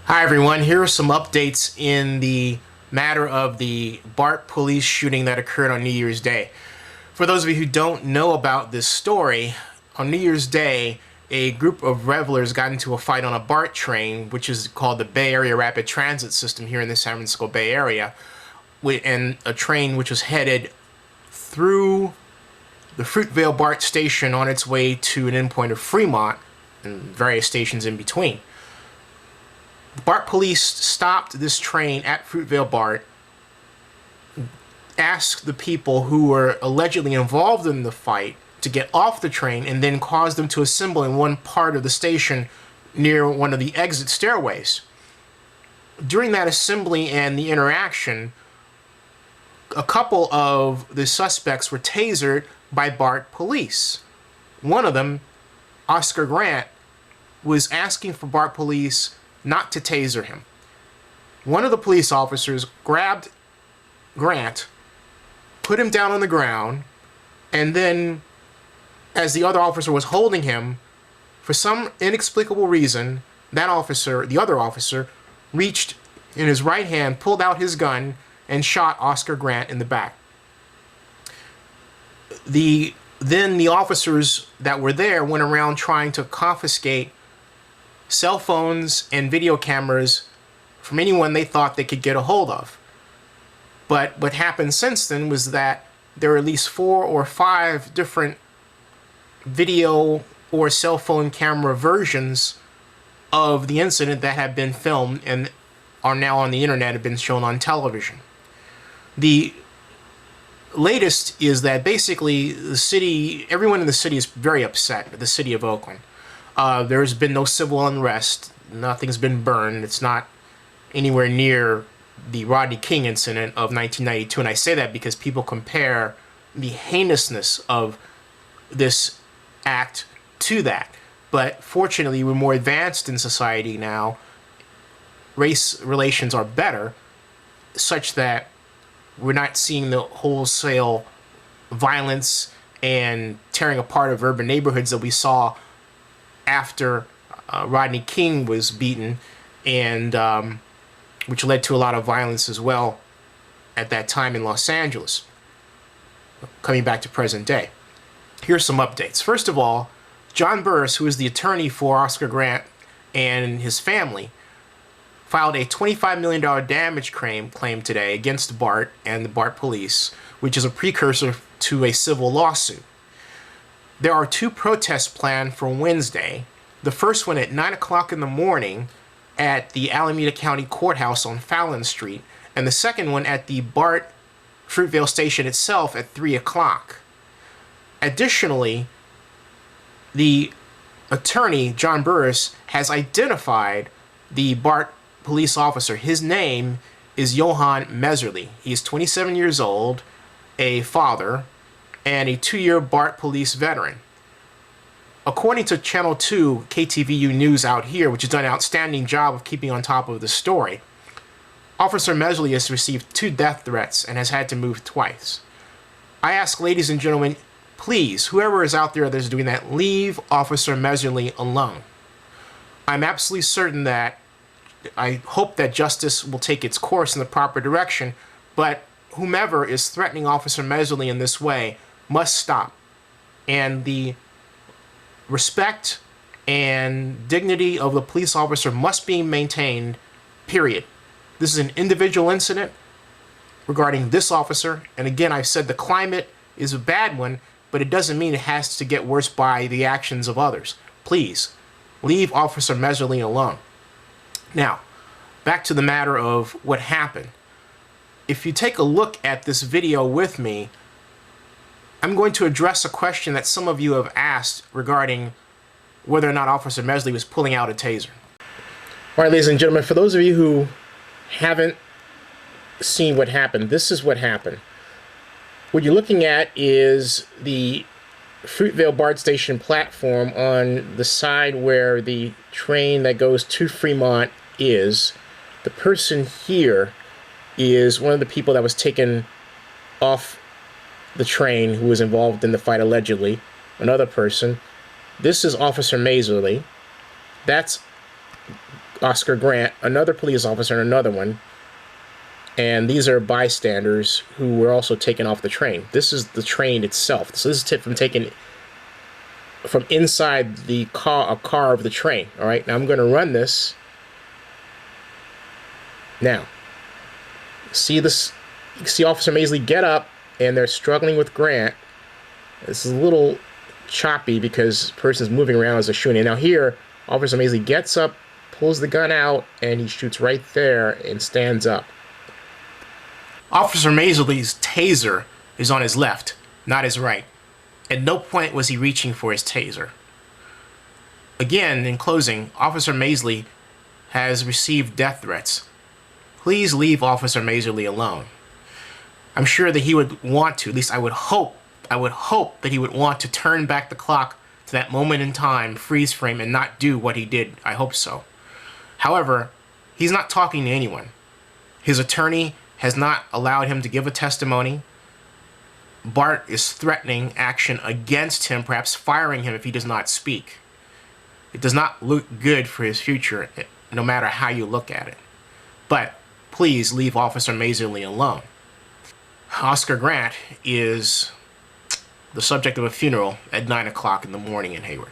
Hi everyone, here are some updates in the matter of the BART police shooting that occurred on New Year's Day. For those of you who don't know about this story, on New Year's Day, a group of revelers got into a fight on a BART train, which is called the Bay Area Rapid Transit System here in the San Francisco Bay Area, and a train which was headed through the Fruitvale BART station on its way to an endpoint of Fremont and various stations in between. BART police stopped this train at Fruitvale BART, asked the people who were allegedly involved in the fight to get off the train, and then caused them to assemble in one part of the station near one of the exit stairways. During that assembly and the interaction, a couple of the suspects were tasered by BART police. One of them, Oscar Grant, was asking for BART police not to taser him. One of the police officers grabbed Grant, put him down on the ground, and then, as the other officer was holding him, for some inexplicable reason, that officer, the other officer, reached in his right hand, pulled out his gun, and shot Oscar Grant in the back. Then the officers that were there went around trying to confiscate cell phones and video cameras from anyone they thought they could get a hold of. But what happened since then was that there are at least 4 or 5 different video or cell phone camera versions of the incident that have been filmed and are now on the internet, have been shown on television. The latest is that basically the city, everyone in the city is very upset, the city of Oakland. There's been no civil unrest. Nothing's been burned. It's not anywhere near the Rodney King incident of 1992. And I say that because people compare the heinousness of this act to that. But fortunately, we're more advanced in society now. Race relations are better, such that we're not seeing the wholesale violence and tearing apart of urban neighborhoods that we saw after Rodney King was beaten, and which led to a lot of violence as well at that time in Los Angeles. Coming back to present day, here's some updates. First of all, John Burris, who is the attorney for Oscar Grant and his family, filed a $25 million damage claim today against BART and the BART police, which is a precursor to a civil lawsuit. There are 2 protests planned for Wednesday. The first one at 9 o'clock in the morning at the Alameda County Courthouse on Fallon Street, and the second one at the BART Fruitvale station itself at 3 o'clock. Additionally, the attorney, John Burris, has identified the BART police officer. His name is Johan Meserly. He's 27 years old, a father, and a 2-year BART police veteran. According to Channel 2 KTVU News out here, which has done an outstanding job of keeping on top of the story, Officer Meserly has received 2 death threats and has had to move twice. I ask, ladies and gentlemen, please, whoever is out there that's doing that, leave Officer Meserly alone. I'm absolutely certain that, I hope that justice will take its course in the proper direction, but whomever is threatening Officer Meserly in this way must stop. And the respect and dignity of the police officer must be maintained, period. This is an individual incident regarding this officer, and again, I've said the climate is a bad one, but it doesn't mean it has to get worse by the actions of others. Please, leave Officer Meserly alone. Now, back to the matter of what happened. If you take a look at this video with me, I'm going to address a question that some of you have asked regarding whether or not Officer Meserly was pulling out a taser. All right, ladies and gentlemen, for those of you who haven't seen what happened, this is what happened. What you're looking at is the Fruitvale BART station platform on the side where the train that goes to Fremont is. The person here is one of the people that was taken off the train who was involved in the fight allegedly. Another person. This is Officer Meserly. That's Oscar Grant, another police officer, and another one. And these are bystanders who were also taken off the train. This is the train itself. So this is tip from taken from inside the car, a car of the train. All right, now I'm going to run this. Now, see this? You see Officer Maisley get up, and they're struggling with Grant. This is a little choppy because the person's moving around as they're shooting. Now here, Officer Maisley gets up, pulls the gun out, and he shoots right there and stands up. Officer Maisley's taser is on his left, not his right. At no point was he reaching for his taser. Again, in closing, Officer Maisley has received death threats. Please leave Officer Maisley alone. I'm sure that he would want to, at least I would hope that he would want to turn back the clock to that moment in time, freeze frame, and not do what he did. I hope so. However, he's not talking to anyone. His attorney has not allowed him to give a testimony. BART is threatening action against him, perhaps firing him if he does not speak. It does not look good for his future, no matter how you look at it. But please leave Officer Maisley alone. Oscar Grant is the subject of a funeral at 9 o'clock in the morning in Hayward.